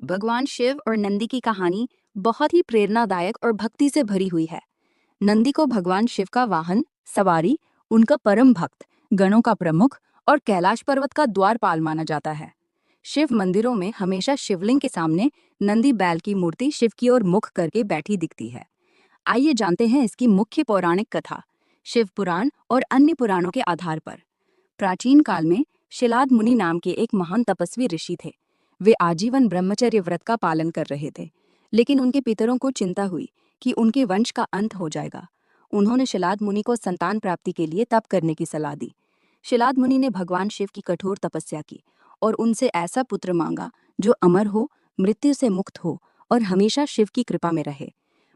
भगवान शिव और नंदी की कहानी बहुत ही प्रेरणादायक और भक्ति से भरी हुई है। नंदी को भगवान शिव का वाहन, सवारी, उनका परम भक्त, गणों का प्रमुख और कैलाश पर्वत का द्वारपाल माना जाता है। शिव मंदिरों में हमेशा शिवलिंग के सामने नंदी बैल की मूर्ति शिव की ओर मुख करके बैठी दिखती है। आइए जानते हैं इसकी मुख्य पौराणिक कथा। शिव पुराण और अन्य पुराणों के आधार पर प्राचीन काल में शिलाद मुनि नाम के एक महान तपस्वी ऋषि थे। वे आजीवन ब्रह्मचर्य व्रत का पालन कर रहे थे, लेकिन उनके पितरों को चिंता हुई कि उनके वंश का अंत हो जाएगा। उन्होंने शिलाद मुनि को संतान प्राप्ति के लिए तप करने की सलाह दी। शिलाद मुनि ने भगवान शिव की कठोर तपस्या की और उनसे ऐसा पुत्र मांगा जो अमर हो, मृत्यु से मुक्त हो और हमेशा शिव की कृपा में रहे।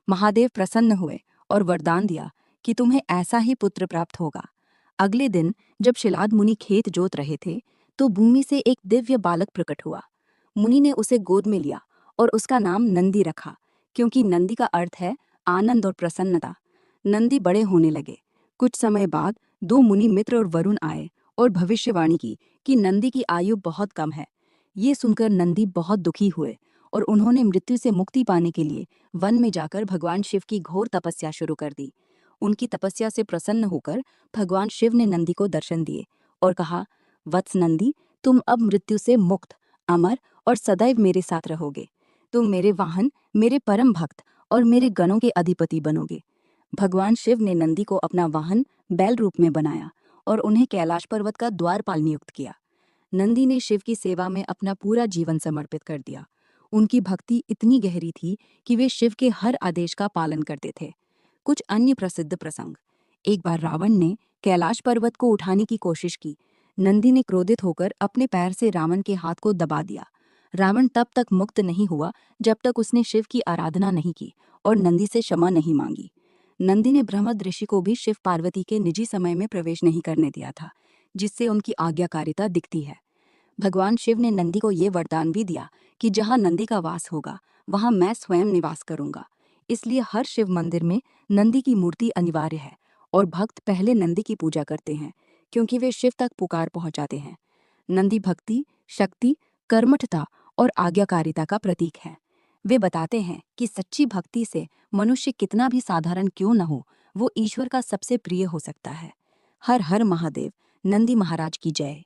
महादेव प्रसन्न हुए और वरदान दिया कि तुम्हें ऐसा ही पुत्र प्राप्त होगा। अगले दिन जब शिलाद मुनि खेत जोत रहे थे, तो भूमि से एक दिव्य बालक प्रकट हुआ। मुनि ने उसे गोद में लिया और उसका नाम नंदी रखा, क्योंकि नंदी का अर्थ है आनंद और प्रसन्नता। नंदी बड़े होने लगे। कुछ समय बाद दो मुनि मित्र और वरुण आए और भविष्यवाणी की कि नंदी की आयु बहुत कम है। ये सुनकर नंदी बहुत दुखी हुए और उन्होंने मृत्यु से मुक्ति पाने के लिए वन में जाकर भगवान शिव की घोर तपस्या शुरू कर दी। उनकी तपस्या से प्रसन्न होकर भगवान शिव ने नंदी को दर्शन दिए और कहा, वत्स नंदी, तुम अब मृत्यु से मुक्त, अमर और सदैव मेरे साथ रहोगे। तुम मेरे वाहन, मेरे परम भक्त और मेरे गणों के अधिपति बनोगे। भगवान शिव ने नंदी को अपना वाहन बैल रूप में बनाया और उन्हें कैलाश पर्वत का द्वारपाल नियुक्त किया। नंदी ने शिव की सेवा में अपना पूरा जीवन समर्पित कर दिया। उनकी भक्ति इतनी गहरी थी कि वे शिव के हर आदेश का पालन करते थे। कुछ अन्य प्रसिद्ध प्रसंग। एक बार रावण ने कैलाश पर्वत को उठाने की कोशिश की। नंदी ने क्रोधित होकर अपने पैर से रावण के हाथ को दबा दिया। रावण तब तक मुक्त नहीं हुआ जब तक उसने शिव की आराधना नहीं की और नंदी से क्षमा नहीं मांगी। नंदी ने ब्रह्मद ऋषि को भी शिव पार्वती के निजी समय में प्रवेश नहीं करने दिया था, जिससे उनकी आज्ञाकारिता दिखती है। भगवान शिव ने नंदी को ये वरदान भी दिया कि जहाँ नंदी का वास होगा, वहाँ मैं स्वयं निवास करूंगा। इसलिए हर शिव मंदिर में नंदी की मूर्ति अनिवार्य है और भक्त पहले नंदी की पूजा करते हैं, क्योंकि वे शिव तक पुकार पहुंचाते हैं। नंदी भक्ति, शक्ति, कर्मठता और आज्ञाकारिता का प्रतीक है। वे बताते हैं कि सच्ची भक्ति से मनुष्य कितना भी साधारण क्यों न हो, वो ईश्वर का सबसे प्रिय हो सकता है। हर हर महादेव। नंदी महाराज की जय।